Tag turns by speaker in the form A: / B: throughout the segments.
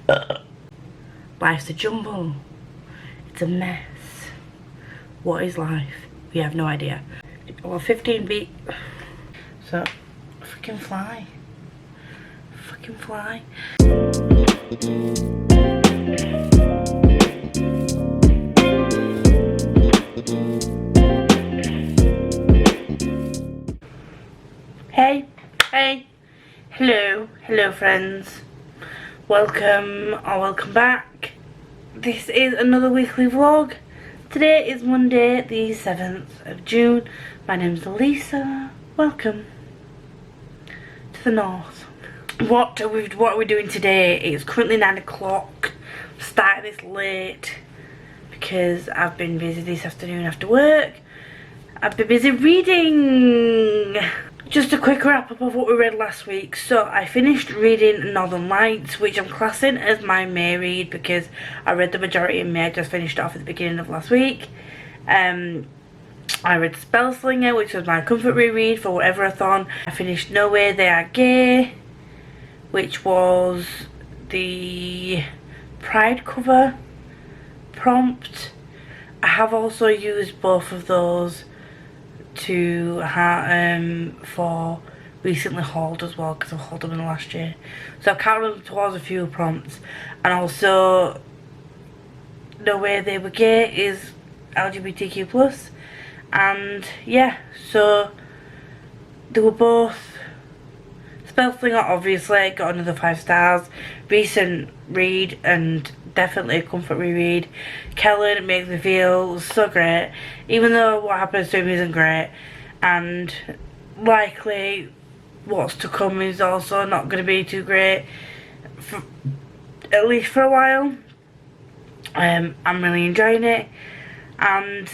A: Life's a jumble. It's a mess. What is life? We have no idea. Well, 15 beat. So, freaking fly. Freaking fly. Hey, hello friends. Welcome or welcome back. This is another weekly vlog. Today is Monday the 7th of June. My name's Lisa. Welcome to the north. What are we doing today? It's currently 9 o'clock. Starting this late because I've been busy this afternoon after work. I've been busy reading. Just a quick wrap up of what we read last week. So I finished reading Northern Lights, which I'm classing as my May read because I read the majority in May. I just finished it off at the beginning of last week. I read Spellslinger, which was my comfort reread for whatever-a-thon. I finished No Way They Are Gay, which was the Pride cover prompt. I have also used both of those to for recently hauled as well, because I've hauled them in the last year, so I've counted them towards a few prompts. And also No Way They Were Gay is LGBTQ+, and yeah, so they were both. Spellslinger obviously got another 5 stars, recent read and definitely a comfort reread. Kellen makes me feel so great, even though what happens to him isn't great, and likely what's to come is also not going to be too great, at least for a while. I'm really enjoying it. And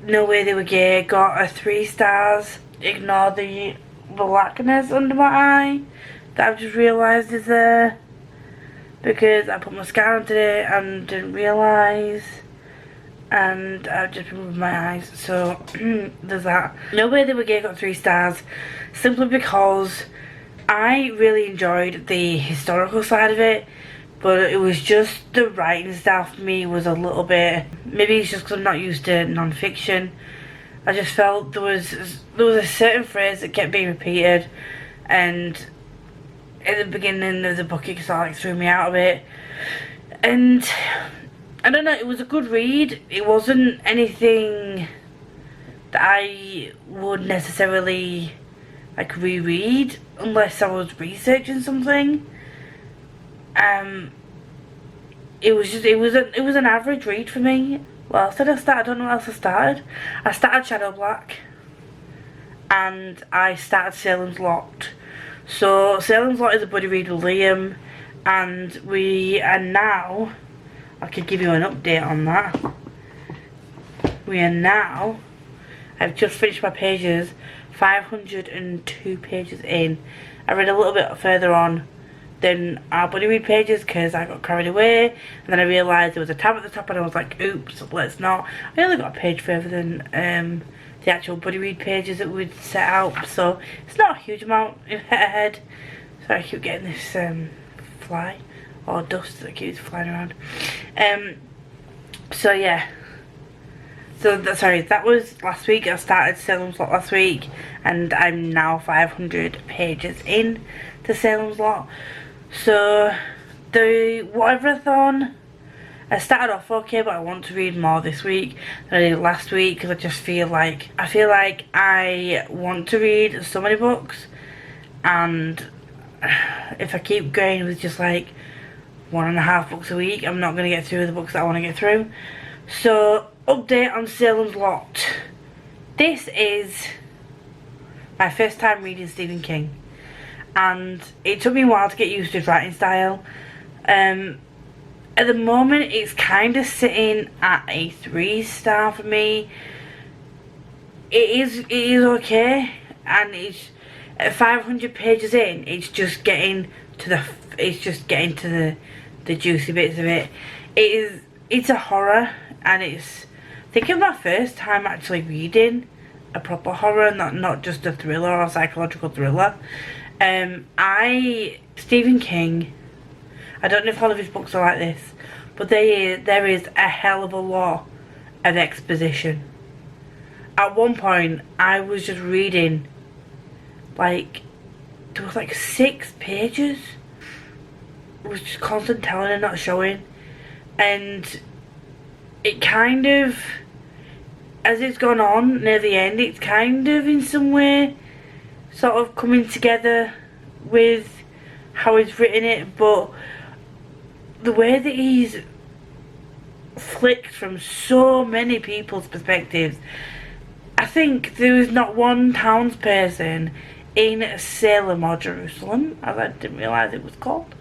A: No Way They Were Gay got a 3 stars. Ignore the blackness under my eye that I've just realised is there, because I put mascara on today and didn't realise, and I've just been moving my eyes, so there's that. No Way They Were Gay got 3 stars, simply because I really enjoyed the historical side of it, but it was just the writing style for me was a little bit, maybe it's just because I'm not used to non-fiction. I just felt there was a certain phrase that kept being repeated, and at the beginning of the book it sort of like threw me out of it. And I don't know, it was a good read. It wasn't anything that I would necessarily like reread unless I was researching something. It was an average read for me. Well, I don't know what else I started. I started Shadow Black, and I started Salem's Lot. So Salem's Lot is a buddy read with Liam, and we are now, I could give you an update on that. We are now, I've just finished my pages, 502 pages in. I read a little bit further on than our buddy read pages because I got carried away, and then I realised there was a tab at the top and I was like, oops, let's not. I only got a page further than the actual buddy read pages that we'd set out, so it's not a huge amount ahead. So I keep getting this fly or dust that keeps flying around. So yeah, so sorry, that was last week. I started Salem's Lot last week, and I'm now 500 pages in to Salem's Lot. So the whatever-a-thon, I started off okay, but I want to read more this week than I did last week, because I just feel like I want to read so many books, and if I keep going with just like 1.5 books a week, I'm not going to get through the books that I want to get through. So, update on Salem's Lot. This is my first time reading Stephen King, and it took me a while to get used to his writing style. At the moment it's kind of sitting at a 3 star for me. It is okay, and it's at 500 pages in, it's just getting to the juicy bits of it. It's a horror, and it's, I think it's my first time actually reading a proper horror, not just a thriller or a psychological thriller. Stephen King, I don't know if all of his books are like this, but there is a hell of a lot of exposition. At one point, I was just reading, like, there was like 6 pages. It was just constant telling and not showing. And it kind of, as it's gone on near the end, it's kind of in some way sort of coming together with how he's written it, but the way that he's flicked from so many people's perspectives, I think there was not one townsperson in Salem or Jerusalem, as I didn't realise it was called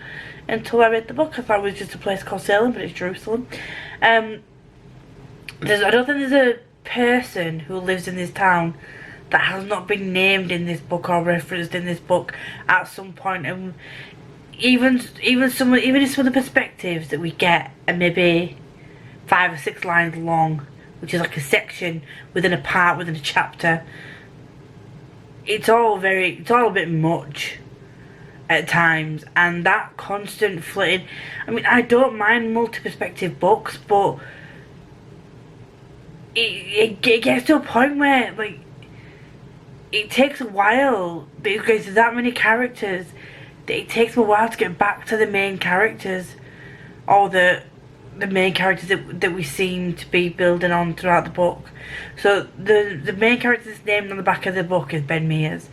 A: until I read the book. I thought it was just a place called Salem, but it's Jerusalem. I don't think there's a person who lives in this town that has not been named in this book or referenced in this book at some point. And even some of the perspectives that we get are maybe 5 or 6 lines long, which is like a section within a part within a chapter. It's all a bit much at times, and that constant flitting. I mean, I don't mind multi-perspective books, but it gets to a point where, like, it takes a while because there's that many characters that it takes a while to get back to the main characters, or the main characters that we seem to be building on throughout the book. So the main character that's named on the back of the book is Ben Mears,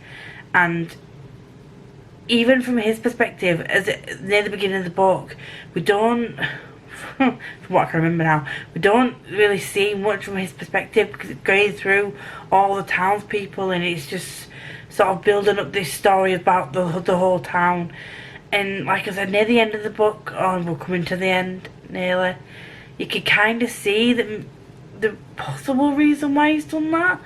A: and even from his perspective, as near the beginning of the book, we don't, from what I can remember now, we don't really see much from his perspective because it's going through all the townspeople, and it's just sort of building up this story about the whole town. And like I said, near the end of the book, or we're coming to the end nearly, you can kind of see the possible reason why he's done that,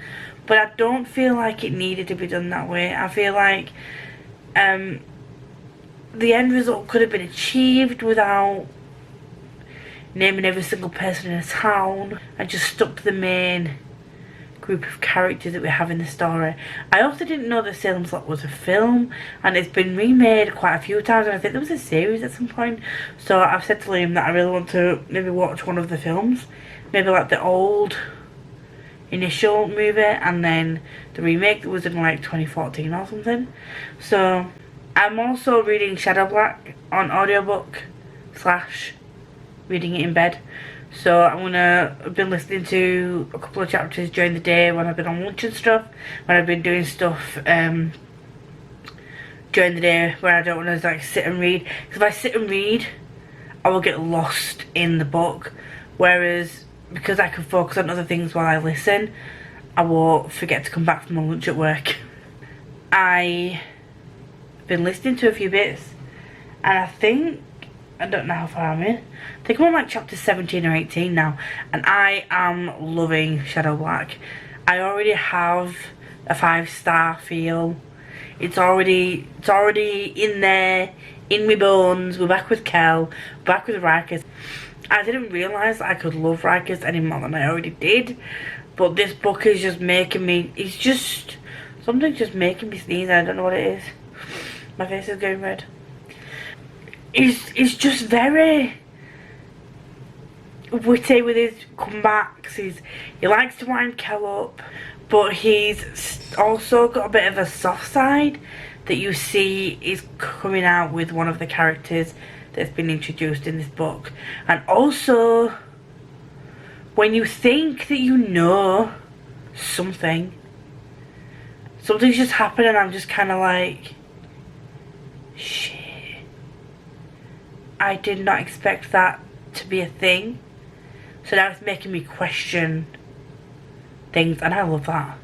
A: but I don't feel like it needed to be done that way. I feel like the end result could have been achieved without naming every single person in a town and just stuck to the main group of characters that we have in the story. I also didn't know that Salem's Lot was a film, and it's been remade quite a few times, and I think there was a series at some point. So I've said to Liam that I really want to maybe watch one of the films, maybe like the old initial movie and then the remake that was in like 2014 or something. So I'm also reading Shadow Black on audiobook / reading it in bed. So I've been listening to a couple of chapters during the day when I've been on lunch and stuff, when I've been doing stuff during the day where I don't want to like sit and read. Because if I sit and read, I will get lost in the book, whereas because I can focus on other things while I listen, I won't forget to come back from my lunch at work. I've been listening to a few bits, and I don't know how far I'm in. I think I'm on like chapter 17 or 18 now, and I am loving Shadow Black. I already have a 5-star feel. It's already in there, in my bones. We're back with Kel, back with Rikus. I didn't realise that I could love Rikus any more than I already did, but this book is just making me, something's just making me sneeze. I don't know what it is. My face is going red. He's just very witty with his comebacks. He likes to wind Kel up, but he's also got a bit of a soft side that you see is coming out with one of the characters that's been introduced in this book. And also, when you think that you know something's just happened, and I'm just kind of like, shit, I did not expect that to be a thing. So now it's making me question things, and I love that.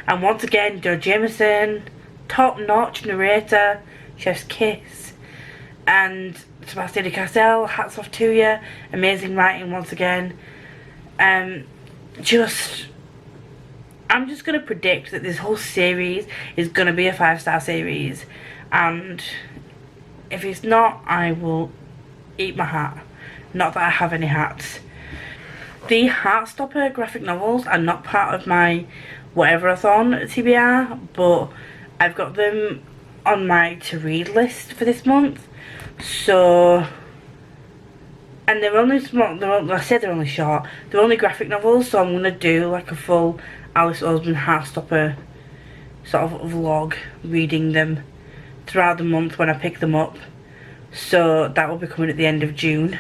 A: And once again, Joe Jameson, top-notch narrator, chef's kiss, and Sebastian de Castell, hats off to you. Amazing writing once again. I'm just going to predict that this whole series is going to be a 5-star series, and if it's not, I will eat my hat. Not that I have any hats. The Heartstopper graphic novels are not part of my whatever-a-thon TBR, but I've got them on my to-read list for this month. So And they're only small, I said they're only short, they're only graphic novels, so I'm going to do like a full Alice Oseman Heartstopper sort of vlog, reading them throughout the month when I pick them up. So that will be coming at the end of June.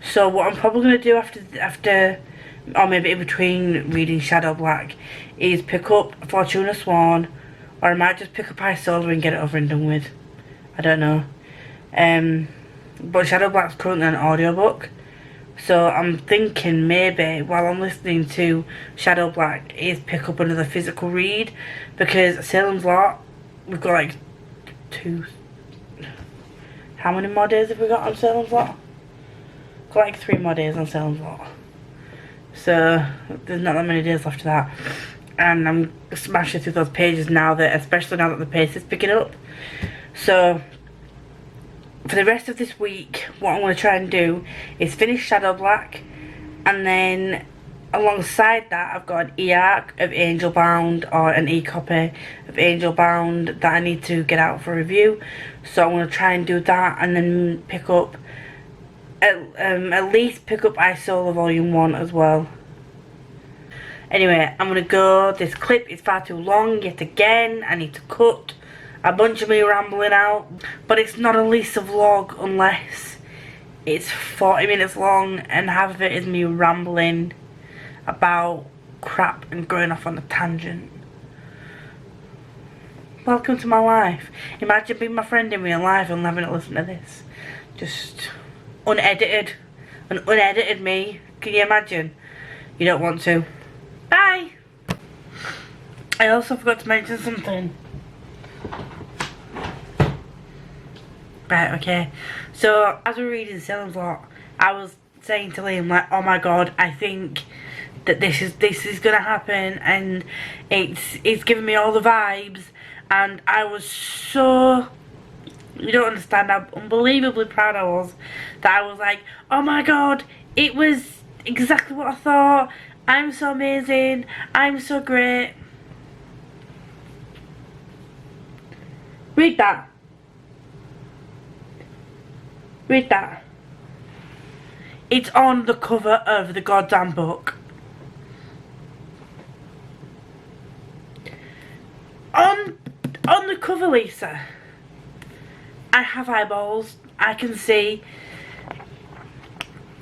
A: So what I'm probably going to do after, or maybe in between reading Shadow Black, is pick up Fortuna Sworn, or I might just pick up Isola and get it over and done with. I don't know. But Shadow Black's currently an audiobook, so I'm thinking maybe while I'm listening to Shadow Black is pick up another physical read, because Salem's Lot, we've got like how many more days have we got on Salem's Lot? Got like 3 more days on Salem's Lot, so there's not that many days left of that, and I'm smashing through those pages now, especially now that the pace is picking up. So for the rest of this week, what I'm going to try and do is finish Shadow Black, and then alongside that I've got an e-arc of Angel Bound, or an e-copy of Angel Bound that I need to get out for review. So I'm going to try and do that, and then pick up, at least pick up Isola Volume 1 as well. Anyway, I'm going to go. This clip is far too long yet again. I need to cut a bunch of me rambling out, but it's not a Lisa vlog unless it's 40 minutes long and half of it is me rambling about crap and going off on a tangent. Welcome to my life. Imagine being my friend in real life and having to listen to this. Just unedited. An unedited me. Can you imagine? You don't want to. Bye! I also forgot to mention something. Right, okay. So, as we're reading Salem's Lot, I was saying to Liam, like, oh my god, I think that this is gonna happen, and it's giving me all the vibes, and I was so, you don't understand how unbelievably proud I was, that I was like, oh my god, it was exactly what I thought, I'm so amazing, I'm so great. Read that. Read that. It's on the cover of the goddamn book. On the cover, Lisa. I have eyeballs. I can see.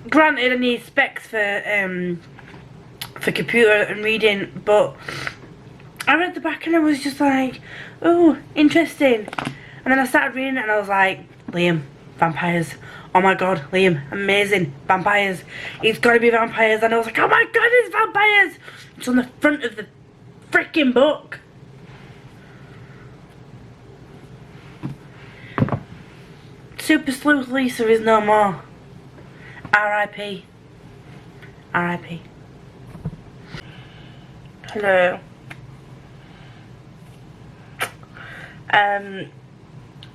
A: Granted, I need specs for computer and reading, but I read the back and I was just like, oh, interesting. And then I started reading it and I was like, Liam, vampires. Oh my god, Liam, amazing. Vampires. It's gotta be vampires. And I was like, oh my god, it's vampires. It's on the front of the freaking book. Super Sleuth Lisa is no more. R.I.P. R.I.P. Hello.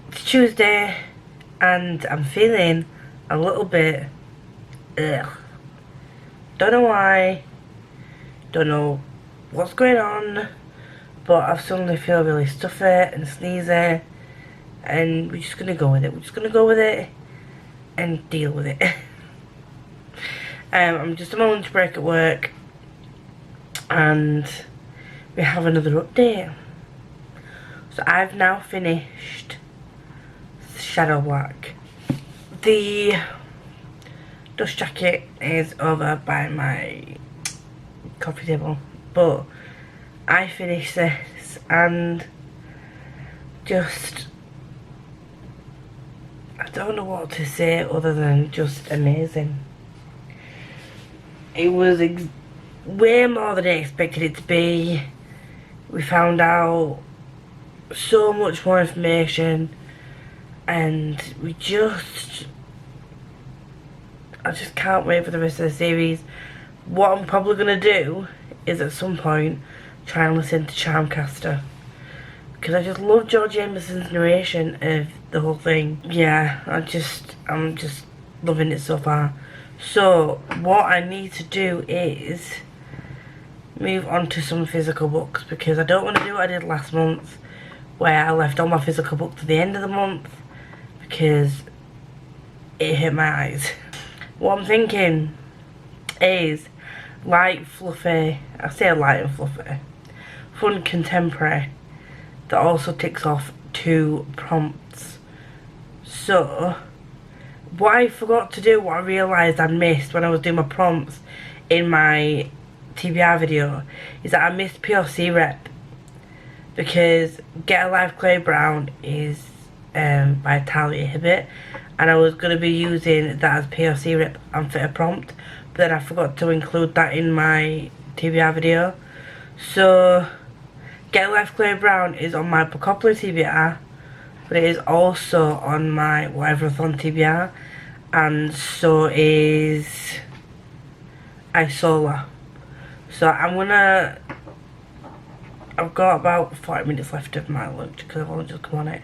A: It's Tuesday and I'm feeling a little bit ugh. Don't know why, don't know what's going on, but I suddenly feel really stuffy and sneezy, and we're just gonna go with it. We're just gonna go with it and deal with it. I'm just on my lunch break at work and we have another update. So I've now finished Shadow Black. The dust jacket is over by my coffee table, but I finished this and just, I don't know what to say other than just amazing. It was way more than I expected it to be. We found out so much more information, and I just can't wait for the rest of the series. What I'm probably gonna do is at some point try and listen to Charmcaster, because I just love George Jameson's narration of the whole thing. Yeah, I'm just loving it so far. So what I need to do is move on to some physical books, because I don't want to do what I did last month where I left all my physical books to the end of the month because it hit my eyes. what I'm thinking is light, fluffy, I say light and fluffy, fun contemporary that also ticks off 2 prompts. So what I forgot to do, what I realised I missed when I was doing my prompts in my TBR video, is that I missed POC rep, because Get a Life Clay Brown is by Talia Hibbert, and I was going to be using that as POC rep and fit a prompt, but then I forgot to include that in my TBR video. So Get a Life Clay Brown is on my Booktube TBR, but it is also on my Whatever-a-thon TBR, and so is Isola. So I've got about 40 minutes left of my lunch because I've only just come on it.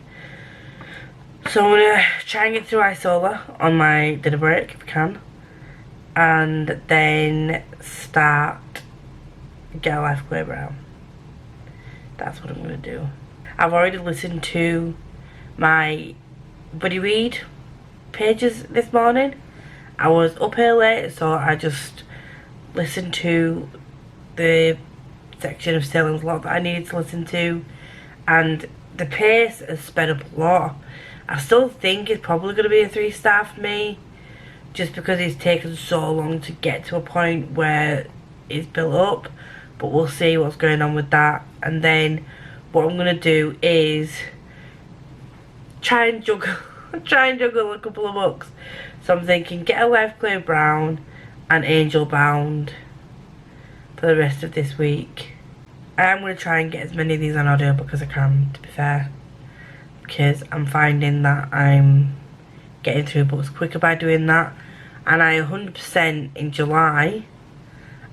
A: So I'm gonna try and get through Isola on my dinner break if I can, and then start Get a Life Clay Brown. That's what I'm gonna do. I've already listened to my buddy read pages this morning. I was up early, so I just listened to the section of Salem's Lot that I needed to listen to, and the pace has sped up a lot. I still think it's probably going to be a 3-star for me, just because it's taken so long to get to a point where it's built up, but we'll see what's going on with that. And then what I'm going to do is try and juggle a couple of books. So I'm thinking Get a Life Clay Brown and Angel Bound for the rest of this week. I am going to try and get as many of these on audiobook as I can, to be fair, because I'm finding that I'm getting through books quicker by doing that. And I 100% in July,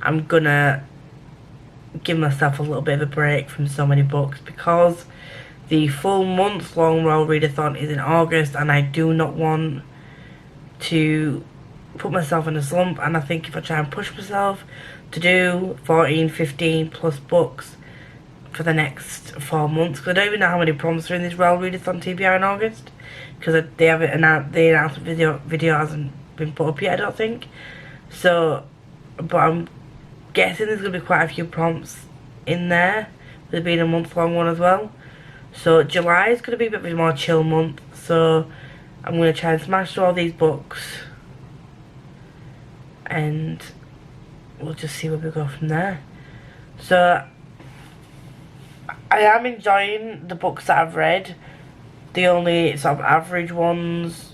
A: I'm gonna give myself a little bit of a break from so many books, because the full month-long Royal Readathon is in August, and I do not want to put myself in a slump. And I think if I try and push myself to do 14, 15 plus books for the next 4 months, because I don't even know how many prompts are in this Royal Readathon TBR in August, because they haven't announced, the announcement video hasn't been put up yet, I don't think. So, but I'm guessing there's going to be quite a few prompts in there, with it being a month-long one as well. So July is going to be a bit of a more chill month, so I'm going to try and smash through all these books, and we'll just see where we go from there. So I am enjoying the books that I've read. The only sort of average ones,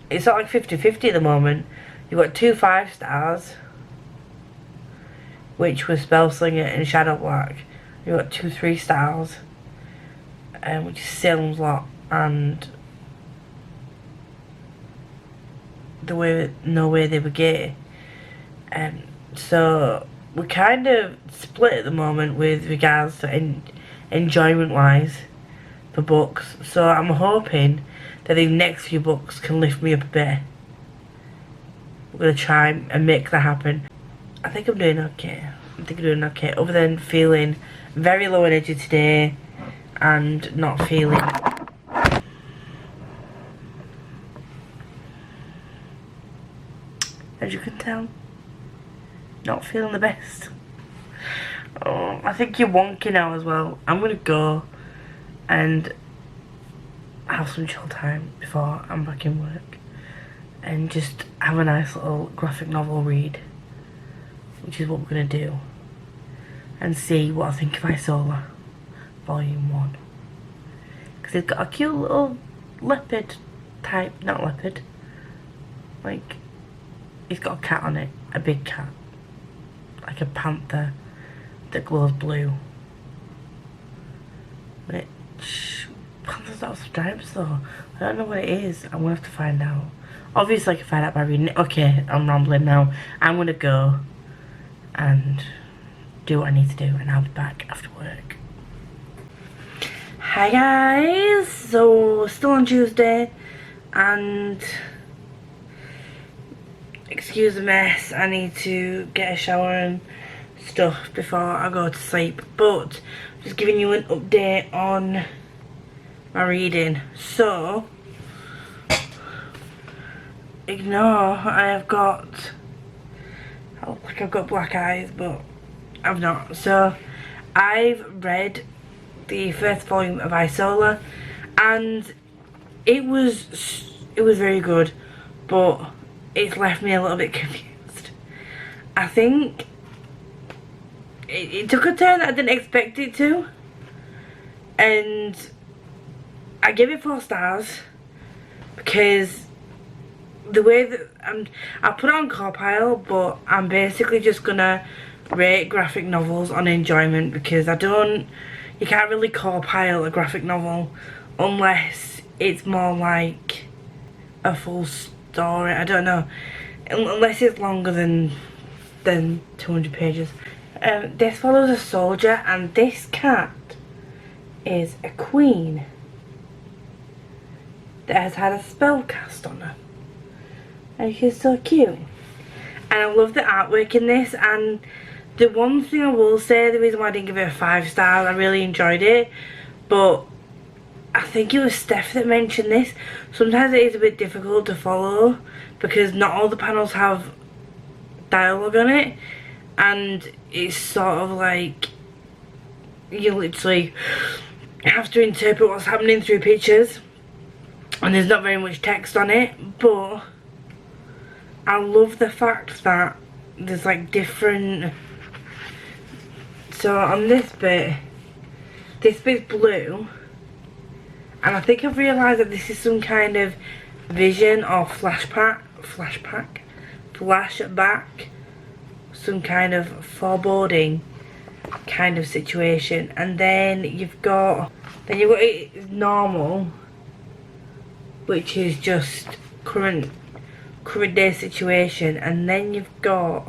A: it's not like 50-50 at the moment. You've got 2 5-stars, which was Spellslinger and Shadow Black. You've got 2 3-stars, which is Salem's Lot and No Way They Were Gay. So we're kind of split at the moment with regards to enjoyment wise for books. So I'm hoping that the next few books can lift me up a bit. We're going to try and make that happen. I think I'm doing okay. Other than feeling very low energy today and not feeling as you can tell, not feeling the best. Oh, I think you're wonky now as well. I'm gonna go and have some chill time before I'm back in work, and just have a nice little graphic novel read, which is what we're gonna do, and see what I think of Isola Volume 1, because it's got a cute little leopard type, not leopard, like, it's got a cat on it, a big cat, like a panther that glows blue, which panthers don't have stripes though. I don't know what it is. I'm gonna have to find out. Obviously I can find out by reading it. Okay, I'm rambling now. I'm gonna go and do what I need to do, and I'll be back after work. Hi guys, so still on Tuesday, and excuse the mess, I need to get a shower and stuff before I go to sleep, but just giving you an update on my reading. So ignore I have got, I look like I've got black eyes, but I've not. So I've read the first volume of Isola, and it was very good, but it's left me a little bit confused. I think it took a turn that I didn't expect it to, and I give it 4 stars because the way that I put it on Compile, but I'm basically just gonna rate graphic novels on enjoyment, because you can't really Compile a graphic novel unless it's more like a full story. I don't know, unless it's longer than 200 pages. This follows a soldier, and this cat is a queen that has had a spell cast on her, and she's so cute. And I love the artwork in this, and the one thing I will say, the reason why I didn't give it a 5 stars, I really enjoyed it, but I think it was Steph that mentioned this, sometimes it is a bit difficult to follow because not all the panels have dialogue on it, and it's sort of like you literally have to interpret what's happening through pictures, and there's not very much text on it. But I love the fact that there's like different, so on this bit's blue, and I think I've realised that this is some kind of vision or flashback, some kind of foreboding kind of situation. And then you've got it normal, which is just current day situation, and then you've got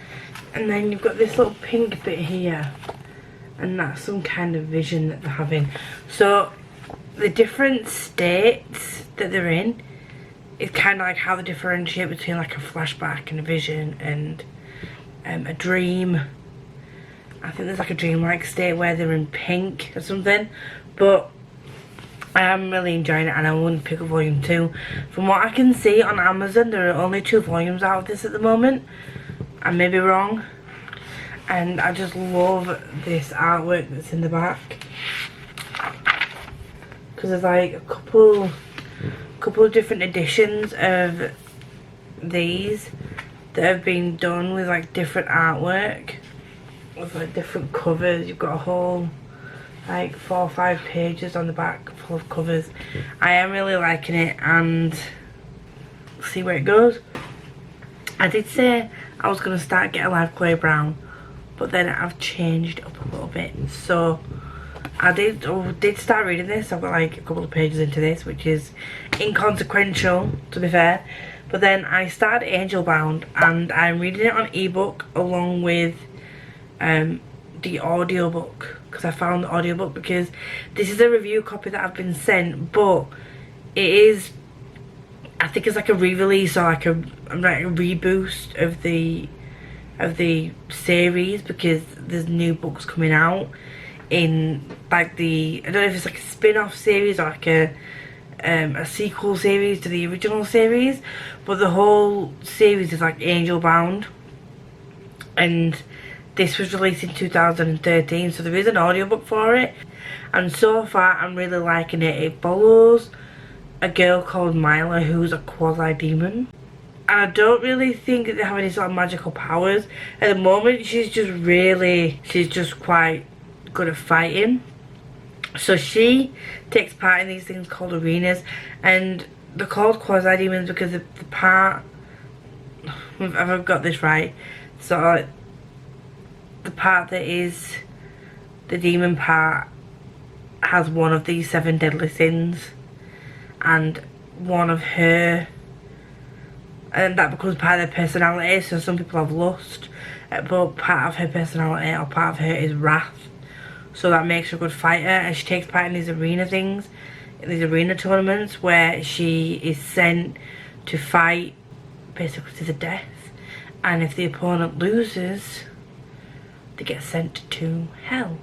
A: this little pink bit here, and that's some kind of vision that they're having. So the different states that they're in is kind of like how they differentiate between like a flashback and a vision and a dream. I think there's like a dreamlike state where they're in pink or something, but I am really enjoying it, and I wouldn't pick up volume 2. From what I can see on Amazon, there are only 2 volumes out of this at the moment. I may be wrong. And I just love this artwork that's in the back, because there's like a couple of different editions of these that have been done with like different artwork, with like different covers. You've got a whole like 4 or 5 pages on the back full of covers. I am really liking it, and see where it goes. I did say I was going to start Get Alive Chloe Brown, but then I've changed up a little bit. So I did start reading this. I've got like a couple of pages into this, which is inconsequential to be fair. But then I started Angel Bound, and I'm reading it on ebook along with the audiobook, because I found the audiobook, because this is a review copy that I've been sent, but it is, I think it's like a re-release or like a reboost of the series, because there's new books coming out in like I don't know if it's like a spin-off series or like a sequel series to the original series, but the whole series is like Angel Bound, and this was released in 2013, so there is an audiobook for it, and so far I'm really liking it. It follows a girl called Mila who's a quasi-demon, and I don't really think that they have any sort of magical powers. At the moment she's just quite good at fighting. So she takes part in these things called arenas, and they're called quasi-demons because the part, if I've got this right, so the part that is the demon part has one of these 7 deadly sins, and one of her, and that becomes part of their personality. So some people have lust, but part of her personality or part of her is wrath. So that makes her a good fighter, and she takes part in these arena things, in these arena tournaments, where she is sent to fight basically to the death, and if the opponent loses, they get sent to hell.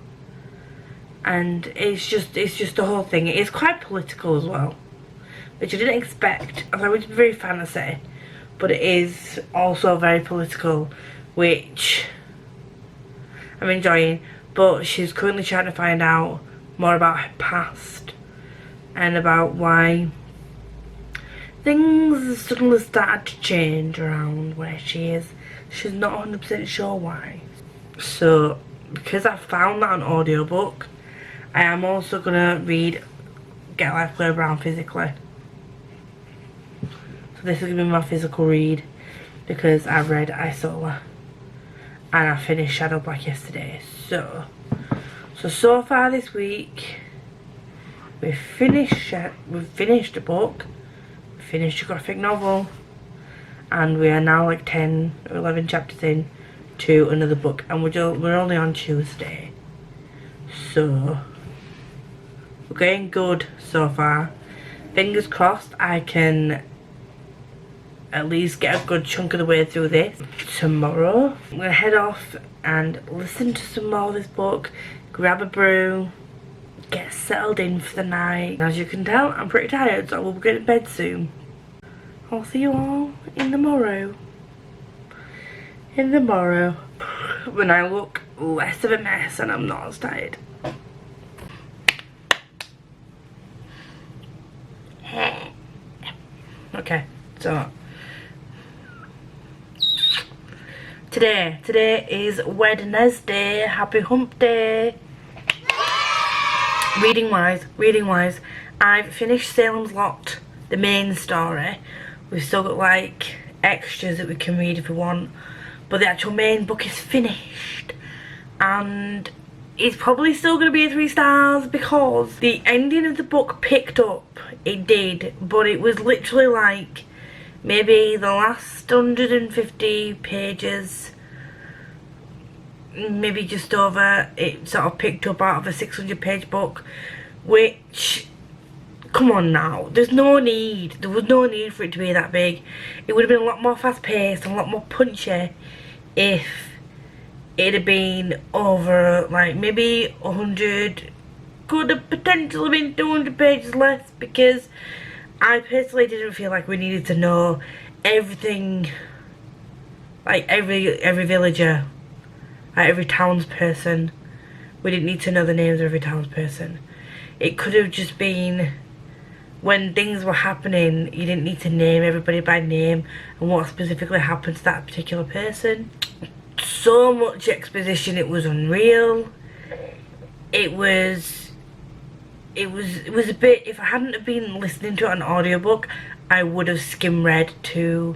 A: And it's just the whole thing. It is quite political as well, which I didn't expect. I thought it was very fantasy, but it is also very political, which I'm enjoying. But she's currently trying to find out more about her past and about why things suddenly started to change around where she is. She's not 100% sure why. So because I found that on audiobook, I am also gonna read Get Life Play Brown physically. So this is gonna be my physical read, because I've read Isola and I finished Shadow Black yesterday. So far this week we've finished a book, we finished a graphic novel, and we are now like 10 or 11 chapters in to another book, and we're only on Tuesday. So we're getting good so far. Fingers crossed I can at least get a good chunk of the way through this. Tomorrow I'm gonna head off and listen to some more of this book, grab a brew, get settled in for the night. As you can tell, I'm pretty tired, so I will be going to bed soon. I'll see you all in the morrow. When I look less of a mess and I'm not as tired. Okay, so today is Wednesday. Happy hump day. Reading wise, I've finished Salem's Lot, the main story. We've still got like extras that we can read if we want, but the actual main book is finished, and it's probably still going to be a 3 stars because the ending of the book picked up. It did, but it was literally like maybe the last 150 pages, maybe just over, it sort of picked up out of a 600-page book, which, come on now, there was no need for it to be that big. It would have been a lot more fast-paced and a lot more punchy if it had been over like maybe 100, could have potentially been 200 pages less, because I personally didn't feel like we needed to know everything, like every villager, like every townsperson. We didn't need to know the names of every townsperson. It could have just been when things were happening, you didn't need to name everybody by name and what specifically happened to that particular person. So much exposition, it was unreal. It was a bit, if I hadn't have been listening to it on audiobook, I would have skim read to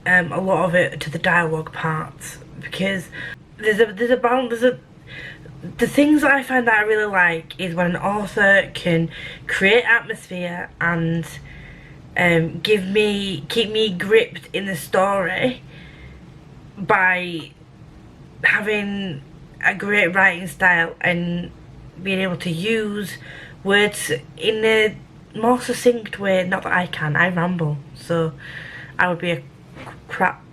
A: a lot of it, to the dialogue parts, because there's a balance. The things that I find that I really like is when an author can create atmosphere and keep me gripped in the story by having a great writing style and being able to use words in a more succinct way. Not that I can, I ramble, so I'd be crap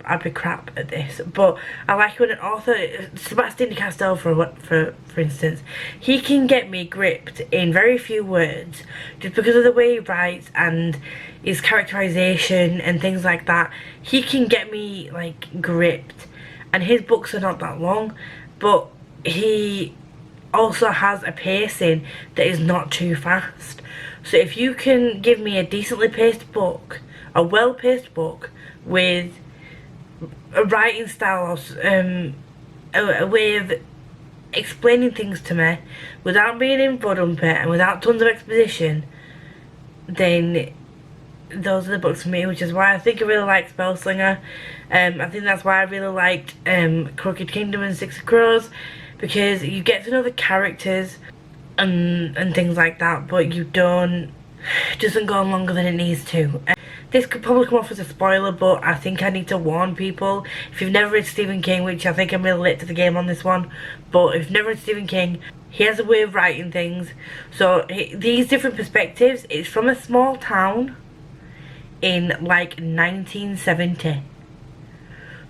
A: at this. But I like when an author, Sebastian de Castell for instance, he can get me gripped in very few words just because of the way he writes and his characterization and things like that. He can get me like gripped, and his books are not that long, but he also has a pacing that is not too fast. So if you can give me a decently paced book, a well-paced book with a writing style, a way of explaining things to me without being infodumpy and without tons of exposition, then those are the books for me, which is why I think I really like Spellslinger. I think that's why I really liked Crooked Kingdom and Six of Crows, because you get to know the characters and things like that, but you don't, it doesn't go on longer than it needs to. This could probably come off as a spoiler, but I think I need to warn people. If you've never read Stephen King, which I think I'm really late to the game on this one, but if you've never read Stephen King, he has a way of writing things. So these different perspectives, it's from a small town in like 1970.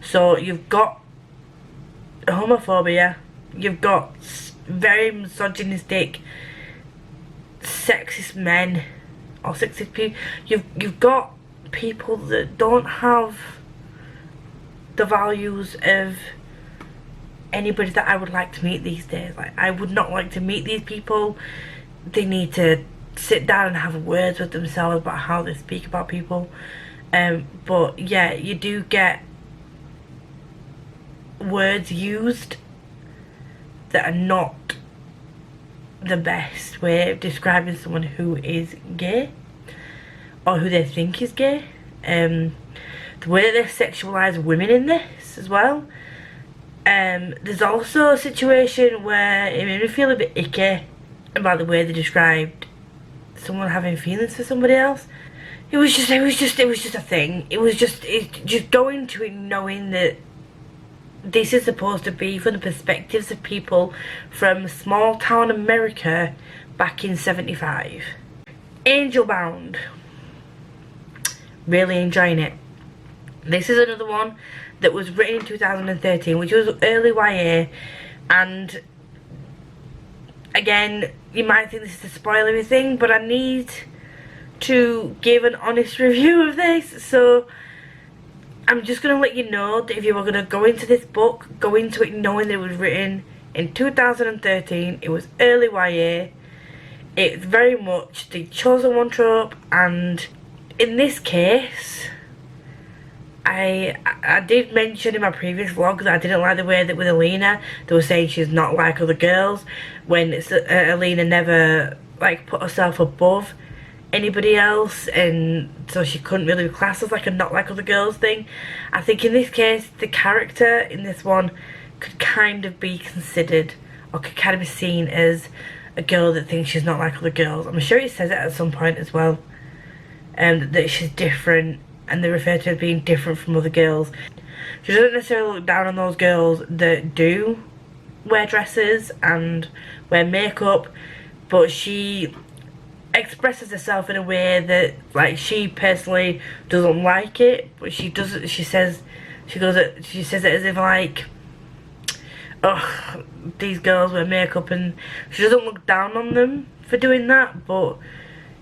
A: So you've got homophobia, you've got very misogynistic, sexist men or sexist people. You've got people that don't have the values of anybody that I would like to meet these days. Like, I would not like to meet these people. They need to sit down and have words with themselves about how they speak about people. But yeah, you do get words used that are not the best way of describing someone who is gay or who they think is gay. The way that they sexualise women in this as well. There's also a situation where it made me feel a bit icky about the way they described someone having feelings for somebody else. It was just a thing. It's just going to it knowing that this is supposed to be from the perspectives of people from small town America back in '75. Angel Bound. Really enjoying it. This is another one that was written in 2013, which was early YA, and again, you might think this is a spoilery thing, but I need to give an honest review of this, so I'm just going to let you know that if you were going to go into this book, go into it knowing that it was written in 2013, it was early YA, it's very much the chosen one trope, and in this case, I did mention in my previous vlog that I didn't like the way that with Alina, they were saying she's not like other girls, when it's, Alina never like put herself above anybody else, and so she couldn't really be classed as like a not like other girls thing. I think in this case, the character in this one could kind of be considered, or could kind of be seen as a girl that thinks she's not like other girls. I'm sure it says it at some point as well, that she's different, and they refer to her as being different from other girls. She doesn't necessarily look down on those girls that do wear dresses and wear makeup, but she expresses herself in a way that, like, she personally doesn't like it, but she doesn't, she says it as if like, oh, these girls wear makeup, and she doesn't look down on them for doing that, but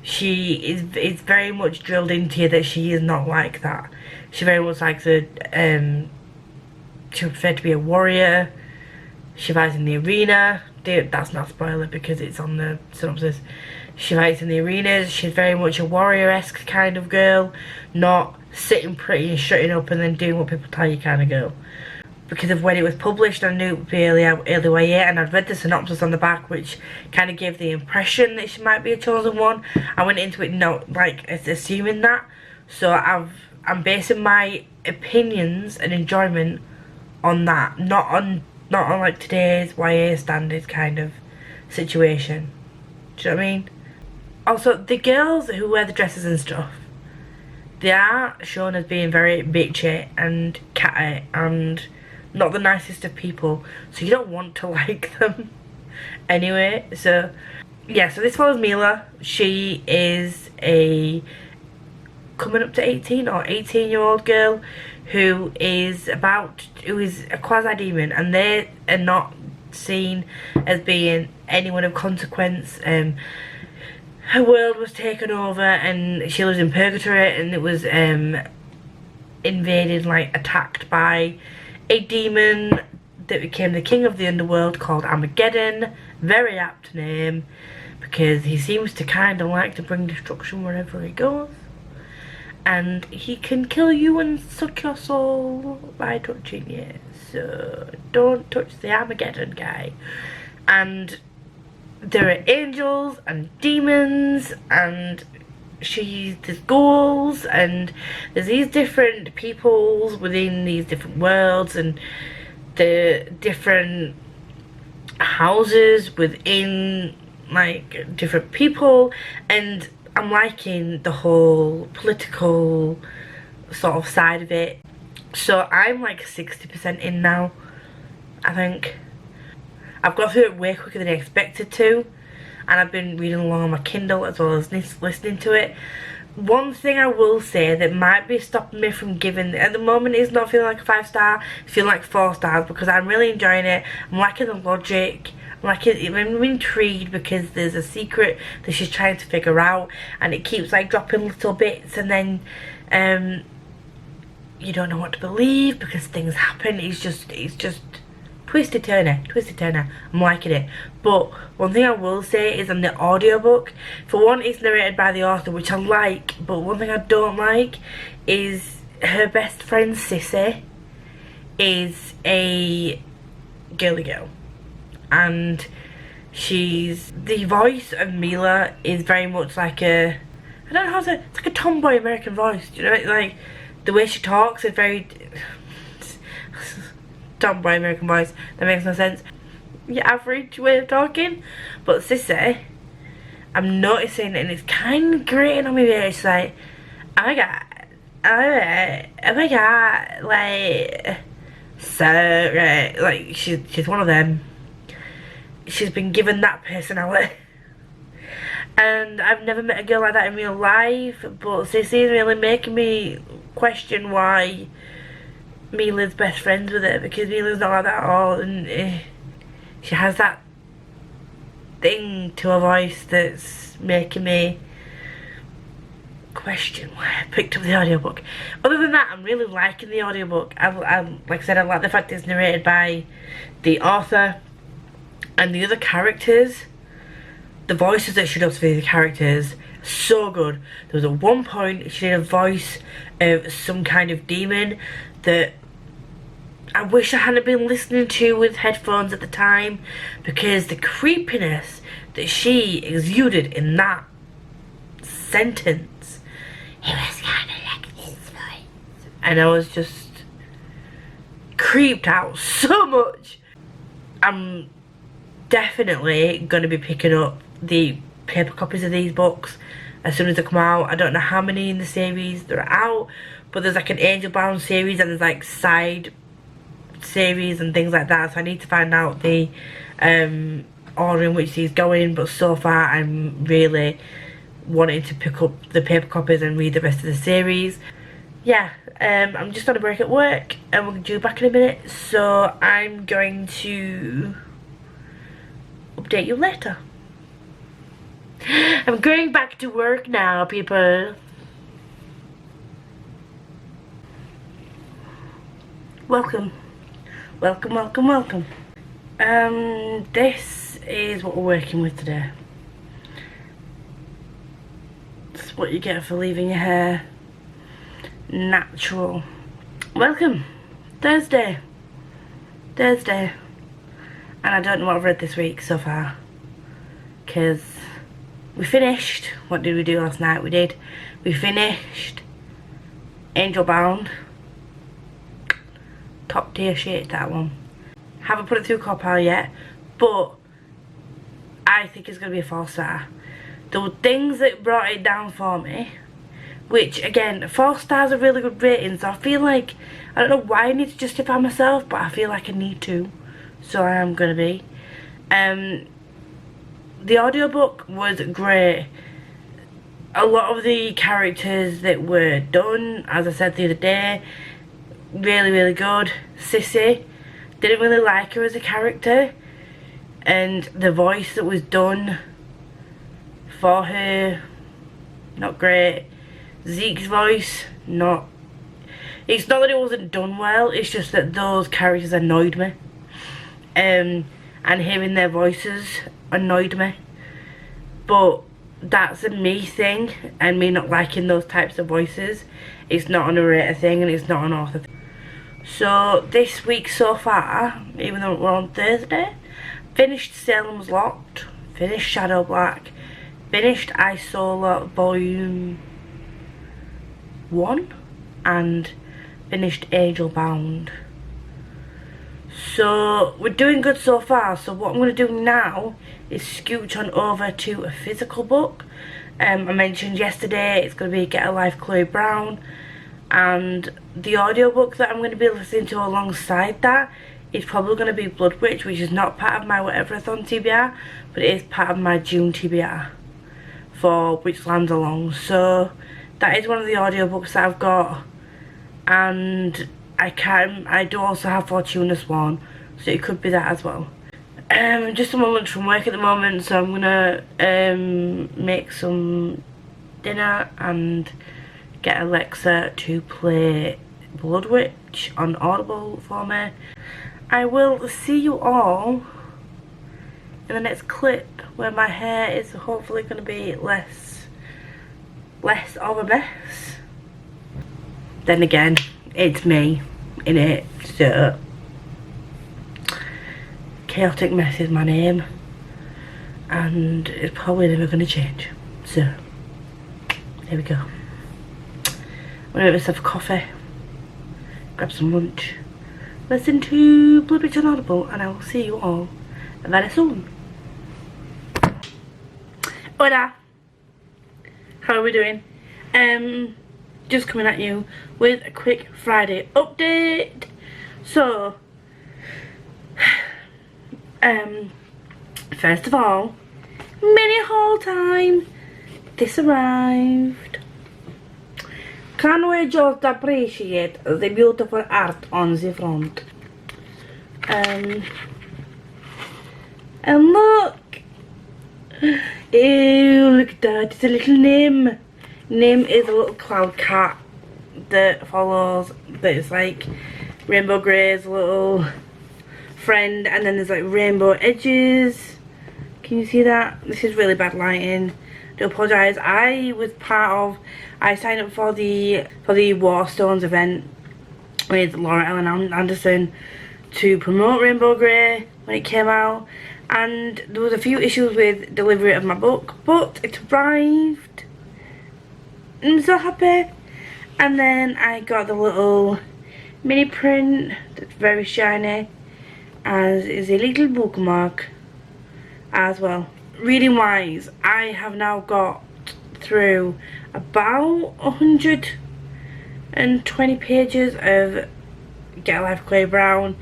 A: she is very much drilled into you that she is not like that. She very much likes she preferred to be a warrior. She fights in the arena. That's not a spoiler because it's on the synopsis. She fights in the arenas. She's very much a warrior-esque kind of girl, not sitting pretty and shutting up and then doing what people tell you kind of girl. Because of when it was published, I knew it would be early YA, and I'd read the synopsis on the back, which kind of gave the impression that she might be a chosen one. I went into it assuming that, so I'm basing my opinions and enjoyment on that, not on like today's YA standards kind of situation. Do you know what I mean? Also, the girls who wear the dresses and stuff, they are shown as being very bitchy and catty and not the nicest of people, so you don't want to like them anyway. So yeah, so this follows Mila. She is a coming up to 18 or 18-year-old girl who is a quasi-demon, and they are not seen as being anyone of consequence. Her world was taken over and she lives in purgatory, and it was invaded, like attacked by a demon that became the king of the underworld called Armageddon. Very apt name, because he seems to kind of like to bring destruction wherever he goes, and he can kill you and suck your soul by touching you, so don't touch the Armageddon guy. And there are angels and demons, and there's ghouls, and there's these different peoples within these different worlds, and the different houses within like different people, and I'm liking the whole political sort of side of it. So I'm like 60% in now, I think. I've got through it way quicker than I expected to, and I've been reading along on my Kindle as well as listening to it. One thing I will say that might be stopping me from giving, at the moment, is not feeling like a 5-star, it's feeling like 4 stars, because I'm really enjoying it. I'm liking the logic, I'm intrigued because there's a secret that she's trying to figure out, and it keeps like dropping little bits, and then You don't know what to believe because things happen. It's just twisted turner. I'm liking it. But one thing I will say is on the audiobook, for one, it's narrated by the author, which I like, but one thing I don't like is her best friend Sissy is a girly girl, and the voice of Mila is very much like a, I don't know how to, it's like a tomboy American voice, do you know, like the way she talks is very tomboy American voice. That makes no sense. Your average way of talking. But Sissy, I'm noticing, and it's kind of grating on me there. It's like, oh my god, like, so, right, like, she's one of them. She's been given that personality. And I've never met a girl like that in real life, but Sissy is really making me question why Mila's best friends with her, because Mila's not like that at all, and she has that thing to her voice that's making me question why I picked up the audiobook. Other than that, I'm really liking the audiobook. Like I said, I like the fact it's narrated by the author, and the other characters, the voices that she does for the characters, so good. There was at one point she did a voice of some kind of demon that I wish I hadn't been listening to with headphones at the time, because the creepiness that she exuded in that sentence, it was kind of like this voice, and I was just creeped out so much. I'm definitely going to be picking up the paper copies of these books as soon as they come out. I don't know how many in the series there are out, but there's like an Angel Bound series and there's like side series and things like that, so I need to find out the order in which he's going. But so far I'm really wanting to pick up the paper copies and read the rest of the series. Yeah, I'm just on a break at work and we'll do back in a minute, so I'm going to update you later. I'm going back to work now, people. Welcome. Welcome. This is what we're working with today. It's what you get for leaving your hair natural. Welcome. Thursday. And I don't know what I've read this week so far, because we finished, what did we do last night? We finished Angel Bound. Top tier shit, that one. Haven't put it through co-pile yet, but I think it's going to be a 4-star. There were things that brought it down for me, which again, 4 stars are really good rating, so I feel like, I don't know why I need to justify myself, but I feel like I need to, so I am going to be. The audiobook was great. A lot of the characters that were done, as I said the other day, really good. Sissy, didn't really like her as a character, and the voice that was done for her, not great. Zeke's voice, not, it's not that it wasn't done well, it's just that those characters annoyed me, and hearing their voices annoyed me. But that's a me thing, and me not liking those types of voices. It's not a narrator thing, and it's not an author thing. So this week so far, even though we're on Thursday, finished Salem's Lot, finished Shadow Black, finished Isola Volume 1, and finished Angel Bound. So we're doing good so far. So what I'm going to do now is scooch on over to a physical book. I mentioned yesterday it's going to be Get a Life Chloe Brown, and the audiobook that I'm going to be listening to alongside that is probably going to be Blood Witch, which is not part of my Whatever-a-thon TBR, but it is part of my June TBR for Which Lands Along. So that is one of the audiobooks that I've got, and I do also have Fortuna Sworn, so it could be that as well. Just on my lunch from work at the moment, so I'm gonna make some dinner and get Alexa to play Blood Witch on Audible for me. I will see you all in the next clip where my hair is hopefully going to be less of a mess. Then again, it's me, innit? So chaotic mess is my name, and it's probably never going to change. So there we go. I'm going to make myself a coffee, grab some lunch, listen to Blood Witch on Audible, and I will see you all very soon. Hola! How are we doing? Just coming at you with a quick Friday update. So, first of all, mini haul time. This arrived. Can we just appreciate the beautiful art on the front? And look! Ew, look at that, it's a little Nim. Nim is a little cloud cat that follows, that is like Rainbow Grey's little friend, and then there's like rainbow edges. Can you see that? This is really bad lighting. I do apologise. I signed up for the Warstones event with Laura Ellen Anderson to promote Rainbow Grey when it came out, and there was a few issues with delivery of my book, but it arrived. I'm so happy. And then I got the little mini print that's very shiny, as is a little bookmark as well. Reading wise, I have now got through about 120 pages of Get a Life Chloe Brown,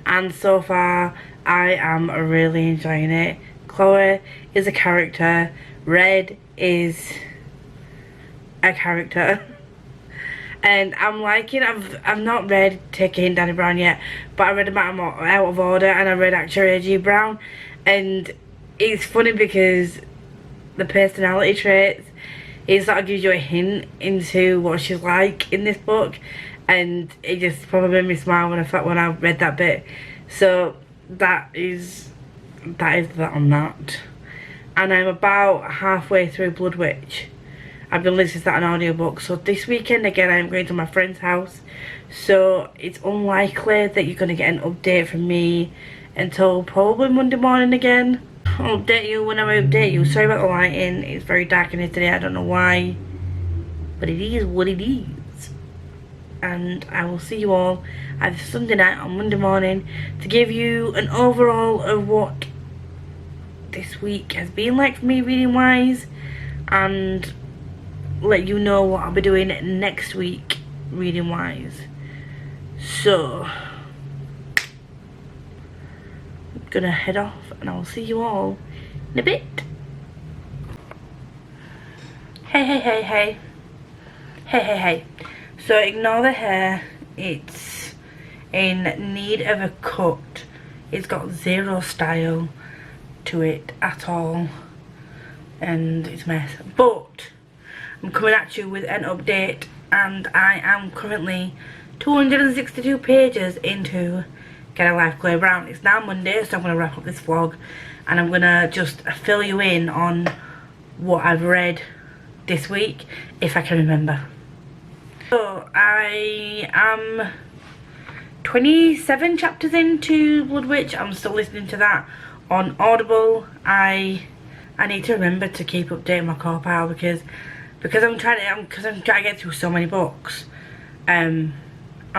A: and so far I am really enjoying it. Chloe is a character, Red is a character, and I'm liking. I've not read Take a Hint Danny Brown yet, but I read about Out of Order, and I read Actually A.G. Brown, and it's funny because the personality traits, it sort of gives you a hint into what she's like in this book, and it just probably made me smile when I read that bit. So that is that on that. And I'm about halfway through Blood Witch. I've been listening to that on audiobook. So this weekend again I'm going to my friend's house, so it's unlikely that you're going to get an update from me until probably Monday morning again. I'll update you when I update you. Sorry about the lighting, it's very dark in here today, I don't know why, but it is what it is. And I will see you all either Sunday night or Monday morning to give you an overall of what this week has been like for me reading wise, and let you know what I'll be doing next week reading wise. So I'm gonna head off, and I will see you all in a bit. Hey. So ignore the hair, it's in need of a cut. It's got zero style to it at all, and it's a mess. But I'm coming at you with an update, and I am currently 262 pages into Get a Life Chloe Brown. It's now Monday, so I'm going to wrap up this vlog, and I'm going to just fill you in on what I've read this week, if I can remember. So I am 27 chapters into Blood Witch. I'm still listening to that on Audible. I need to remember to keep updating my core pile because I'm trying to get through so many books. I'm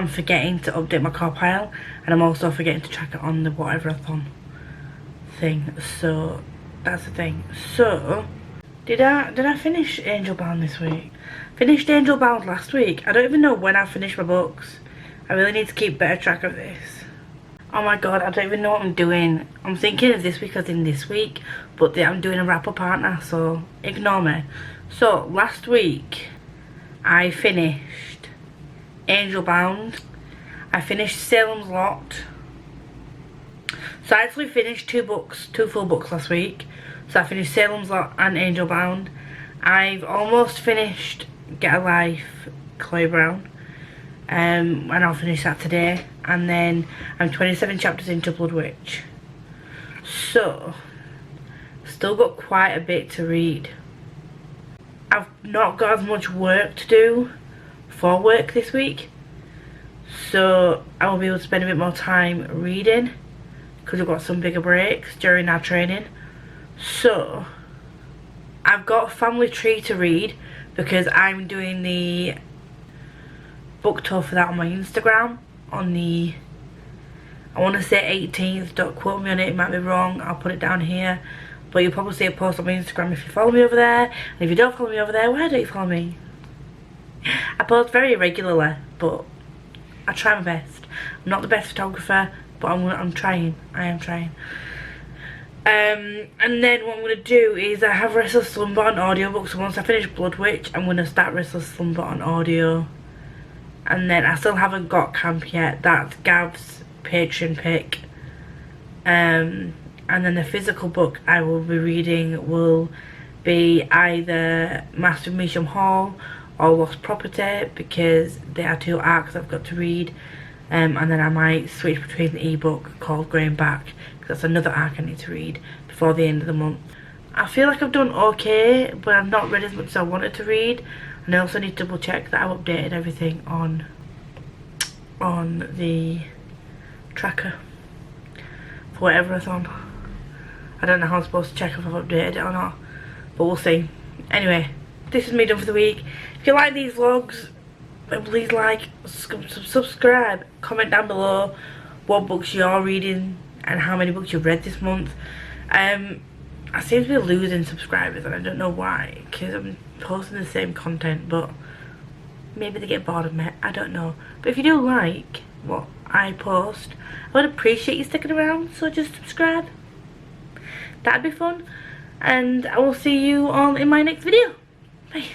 A: forgetting to update my core pile, and I'm also forgetting to track it on the whatever-a-thon thing. So that's the thing. So did I finish Angel Bound this week? Finished Angel Bound last week. I don't even know when I finished my books. I really need to keep better track of this. Oh my god, I don't even know what I'm doing. I'm thinking of this week as in this week, but I'm doing a wrap up, aren't I? So ignore me. So last week I finished Angel Bound. I finished Salem's Lot. So I actually finished two full books last week. So I finished Salem's Lot and Angel Bound. I've almost finished Get a Life, Chloe Brown. And I'll finish that today. And then I'm 27 chapters into Blood Witch. So, still got quite a bit to read. I've not got as much work to do for work this week. So, I will be able to spend a bit more time reading. Because we've got some bigger breaks during our training. So, I've got Family Tree to read. Because I'm doing the book tour for that on my Instagram. On the, I want to say 18th. Don't quote me on it, it might be wrong. I'll put it down here. But you'll probably see a post on my Instagram if you follow me over there. And if you don't follow me over there, why don't you follow me? I post very irregularly, but I try my best. I'm not the best photographer, but I'm trying. I am trying. And then what I'm going to do is I have Restless Slumber on audiobook. So once I finish Blood Witch, I'm going to start Restless Slumber on audio. And then I still haven't got Camp yet. That's Gav's Patreon pick. And then the physical book I will be reading will be either Master of Measham Hall or Lost Property, because they are 2 arcs I've got to read. And then I might switch between the ebook called Going Back, because that's another arc I need to read before the end of the month. I feel like I've done okay, but I've not read as much as I wanted to read. And I also need to double check that I've updated everything on the tracker for whatever it's on. I don't know how I'm supposed to check if I've updated it or not, but we'll see. Anyway, this is me done for the week. If you like these vlogs, then please like, subscribe, comment down below what books you're reading and how many books you've read this month. I seem to be losing subscribers and I don't know why, because I'm posting the same content, but maybe they get bored of me, I don't know. But if you do like what I post, I would appreciate you sticking around, so just subscribe. That'd be fun. And I will see you all in my next video. Bye.